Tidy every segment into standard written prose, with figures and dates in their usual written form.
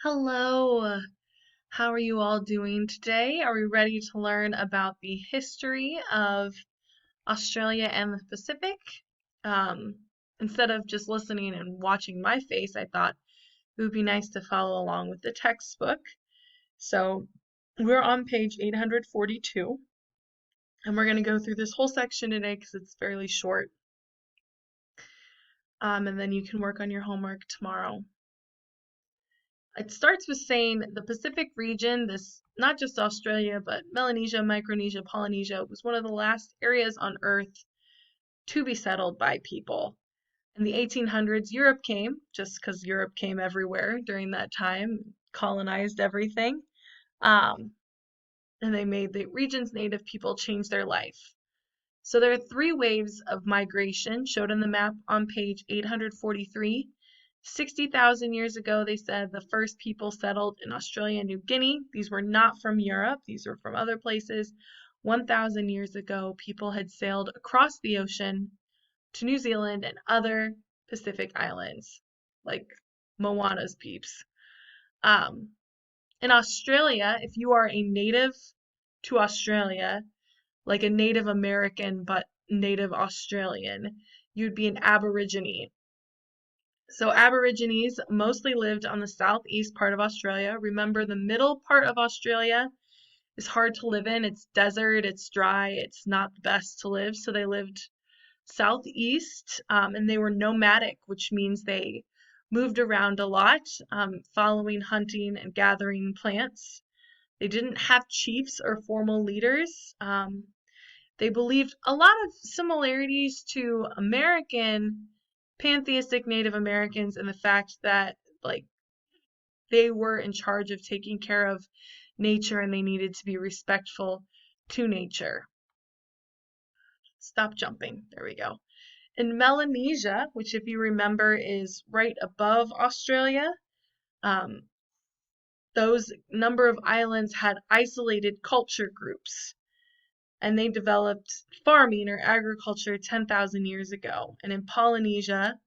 Hello, how are you all doing today? Are we ready to learn about the history of Australia and the Pacific? Um, Instead of just listening and watching my face, I thought it would be nice to follow along with the textbook. So we're on page 842, and we're going to go through this whole section today because it's fairly short. And then you can work on your homework tomorrow. It starts with saying the Pacific region, this not just Australia, but Melanesia, Micronesia, Polynesia, was one of the last areas on Earth to be settled by people. In the 1800s, Europe came, just because Europe came everywhere during that time, colonized everything, um, and they made the region's native people change their life. So there are three waves of migration showed on the map on page 843. 60,000 years ago, they said the first people settled in Australia and New Guinea. These were not from Europe, these were from other places. 1,000 years ago, people had sailed across the ocean to New Zealand and other Pacific islands, like Moana's peeps. Um, in Australia, if you are a native to Australia, like a Native American but Native Australian, you'd be an Aborigine. So Aborigines mostly lived on the southeast part of Australia. Remember, the middle part of Australia is hard to live in. It's desert, it's dry, it's not the best to live. So they lived southeast, and they were nomadic, which means they moved around a lot, following hunting and gathering plants. They didn't have chiefs or formal leaders. They believed a lot of similarities to American pantheistic Native Americans in the fact that like they were in charge of taking care of nature and they needed to be respectful to nature. Stop jumping. There we go. In Melanesia, which if you remember is right above Australia, um, those number of islands had isolated culture groups and they developed farming or agriculture 10,000 years ago. And in Polynesia,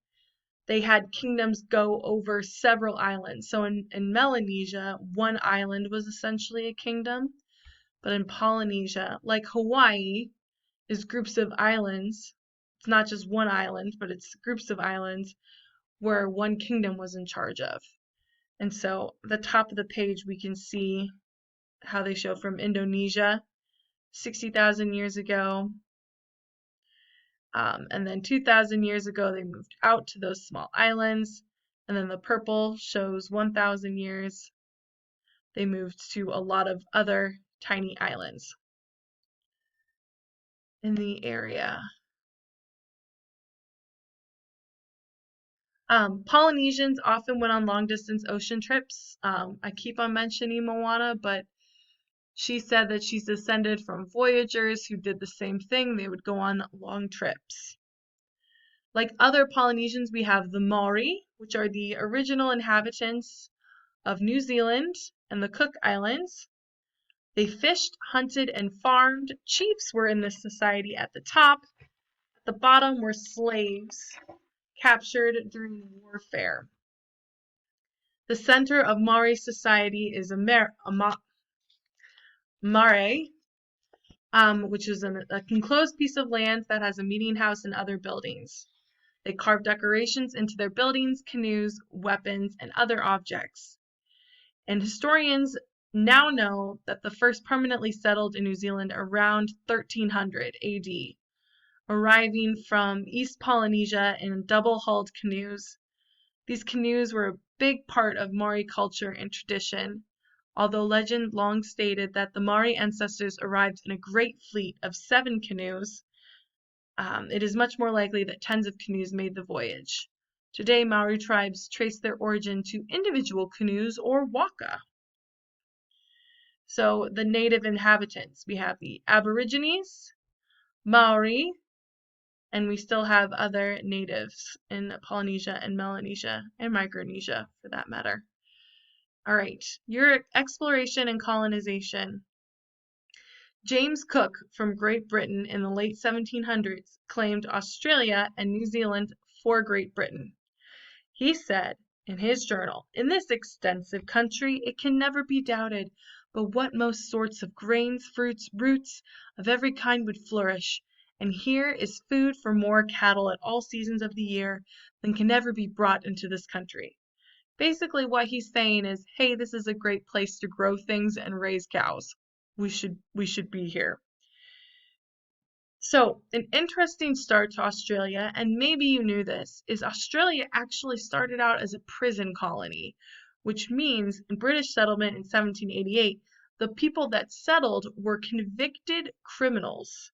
they had kingdoms go over several islands. So in Melanesia, one island was essentially a kingdom, but in Polynesia, like Hawaii, is groups of islands. It's not just one island, but it's groups of islands where one kingdom was in charge of. And so at the top of the page, we can see how they show from Indonesia, 60,000 years ago. And then 2,000 years ago, they moved out to those small islands. And then the purple shows 1,000 years. They moved to a lot of other tiny islands in the area. Polynesians often went on long distance ocean trips. I keep on mentioning Moana, but she said that she's descended from voyagers who did the same thing. They would go on long trips. Like other Polynesians, we have the Maori, which are the original inhabitants of New Zealand and the Cook Islands. They fished, hunted, and farmed. Chiefs were in this society at the top. At the bottom were slaves captured during warfare. The center of Maori society is Marae, which is a enclosed piece of land that has a meeting house and other buildings. They carve decorations into their buildings, canoes, weapons, and other objects. And historians now know that the first permanently settled in New Zealand around 1300 AD, arriving from East Polynesia in double-hulled canoes. These canoes were a big part of Maori culture and tradition, although legend long stated that the Maori ancestors arrived in a great fleet of 7 canoes. It is much more likely that tens of canoes made the voyage. Today, Maori tribes trace their origin to individual canoes or waka. So the native inhabitants, we have the Aborigines, Maori, and we still have other natives in Polynesia and Melanesia and Micronesia for that matter. All right, your exploration and colonization. James Cook from Great Britain in the late 1700s claimed Australia and New Zealand for Great Britain. He said, in his journal, "In this extensive country it can never be doubted but what most sorts of grains, fruits, roots of every kind would flourish, and here is food for more cattle at all seasons of the year than can ever be brought into this country." Basically what he's saying is, hey, this is a great place to grow things and raise cows. We should be here. So, an interesting start to Australia, and maybe you knew this, is Australia actually started out as a prison colony, which means in British settlement in 1788, the people that settled were convicted criminals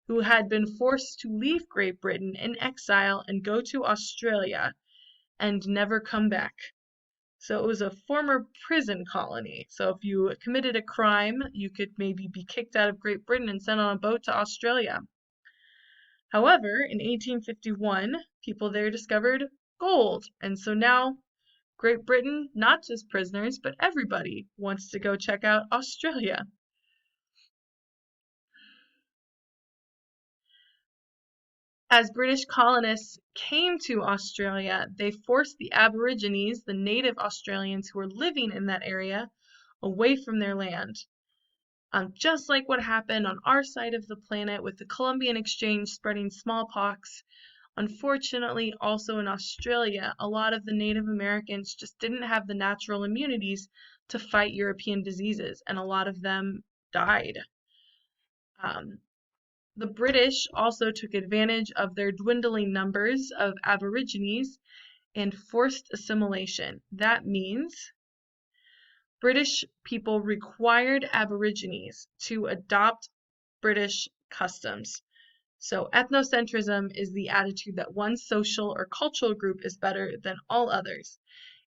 who had been forced to leave Great Britain in exile and go to Australia and never come back. So it was a former prison colony. So if you committed a crime, you could maybe be kicked out of Great Britain and sent on a boat to Australia. However, in 1851, people there discovered gold. And so now Great Britain, not just prisoners, but everybody wants to go check out Australia. As British colonists came to Australia, they forced the Aborigines, the native Australians who were living in that area, away from their land. Just like what happened on our side of the planet with the Columbian Exchange spreading smallpox, unfortunately also in Australia, a lot of the Native Americans just didn't have the natural immunities to fight European diseases, and a lot of them died. The British also took advantage of their dwindling numbers of Aborigines and forced assimilation. That means British people required Aborigines to adopt British customs. So ethnocentrism is the attitude that one social or cultural group is better than all others.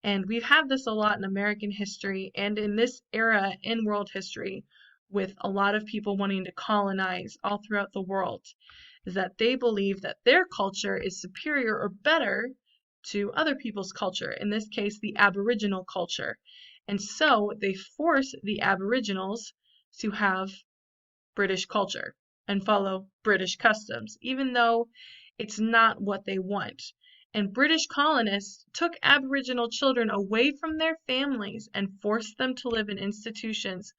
And we've had this a lot in American history and in this era in world history, with a lot of people wanting to colonize all throughout the world, is that they believe that their culture is superior or better to other people's culture, in this case the Aboriginal culture. And so they force the Aboriginals to have British culture and follow British customs, even though it's not what they want. And British colonists took Aboriginal children away from their families and forced them to live in institutions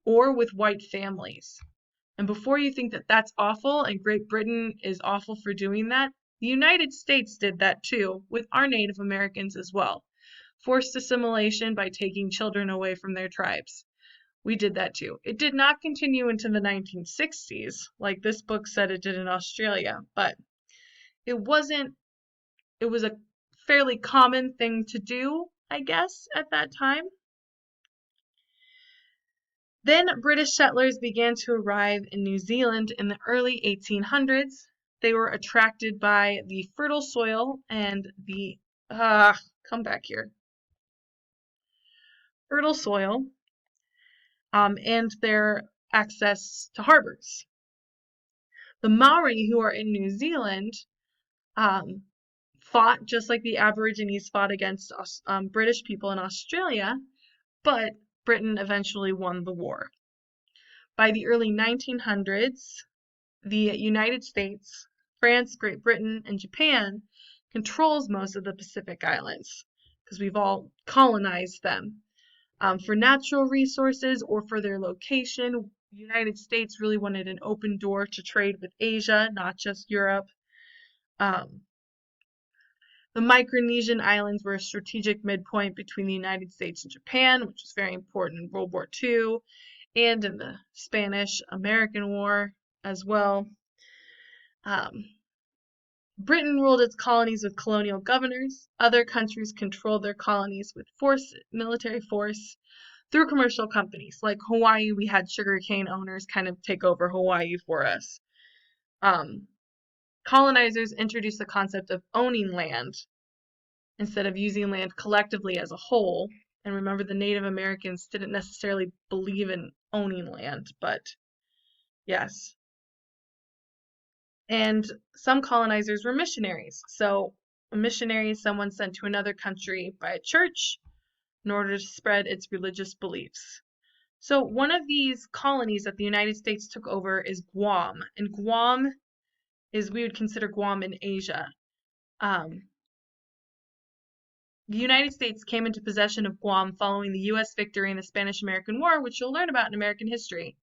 or with white families. And before you think that that's awful and Great Britain is awful for doing that, the United States did that too, with our Native Americans as well. Forced assimilation by taking children away from their tribes. We did that too. It did not continue into the 1960s, like this book said it did in Australia, but it was a fairly common thing to do, I guess, at that time. Then British settlers began to arrive in New Zealand in the early 1800s. They were attracted by the fertile soil and the come back here. Fertile soil and their access to harbors. The Maori, who are in New Zealand, fought just like the Aborigines fought against British people in Australia, but Britain eventually won the war. By the early 1900s, the United States, France, Great Britain, and Japan controls most of the Pacific Islands because we've all colonized them. For natural resources or for their location, the United States really wanted an open door to trade with Asia, not just Europe. The Micronesian Islands were a strategic midpoint between the United States and Japan, which was very important in World War II and in the Spanish-American War as well. Britain ruled its colonies with colonial governors. Other countries controlled their colonies with military force, through commercial companies. Like Hawaii, we had sugarcane owners kind of take over Hawaii for us. Colonizers introduced the concept of owning land instead of using land collectively as a whole. And remember, the Native Americans didn't necessarily believe in owning land, but yes. And some colonizers were missionaries. So a missionary is someone sent to another country by a church in order to spread its religious beliefs. So one of these colonies that the United States took over is Guam. And Guam we would consider Guam in Asia. The United States came into possession of Guam following the U.S. victory in the Spanish-American War, which you'll learn about in American history.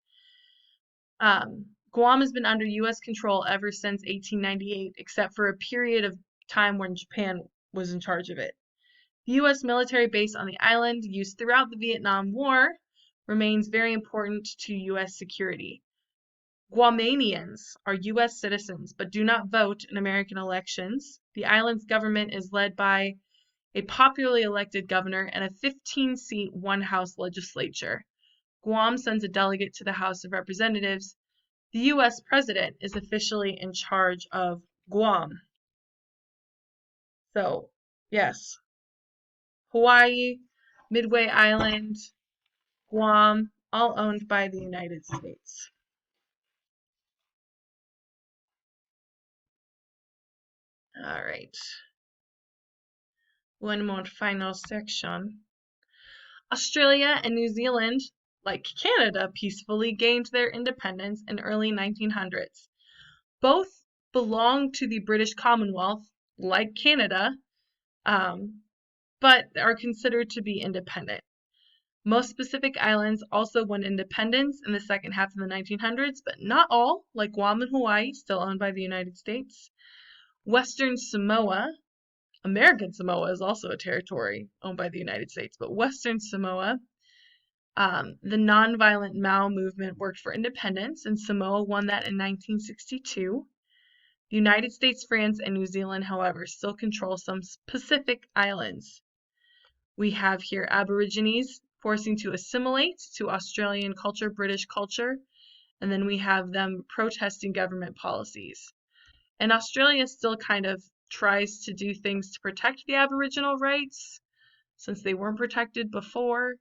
Guam has been under U.S. control ever since 1898, except for a period of time when Japan was in charge of it. The U.S. military base on the island, used throughout the Vietnam War, remains very important to U.S. security. Guamanians are U.S. citizens but do not vote in American elections. The island's government is led by a popularly elected governor and a 15-seat one-house legislature. Guam sends a delegate to the House of Representatives. The U.S. president is officially in charge of Guam. So, yes, Hawaii, Midway Island, Guam, all owned by the United States. All right. One more final section. Australia and New Zealand, like Canada, peacefully gained their independence in early 1900s. Both belong to the British Commonwealth, like Canada, but are considered to be independent. Most Pacific islands also won independence in the second half of the 1900s, but not all, like Guam and Hawaii, still owned by the United States. Western Samoa, American Samoa is also a territory owned by the United States, but Western Samoa, the nonviolent Mao movement worked for independence, and Samoa won that in 1962. The United States, France, and New Zealand, however, still control some Pacific islands. We have here Aborigines forcing to assimilate to Australian culture, British culture, and then we have them protesting government policies. And Australia still kind of tries to do things to protect the Aboriginal rights, since they weren't protected before,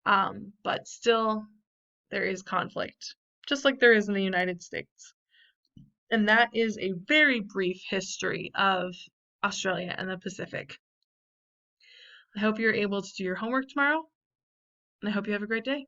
but still there is conflict, just like there is in the United States. And that is a very brief history of Australia and the Pacific. I hope you're able to do your homework tomorrow, and I hope you have a great day.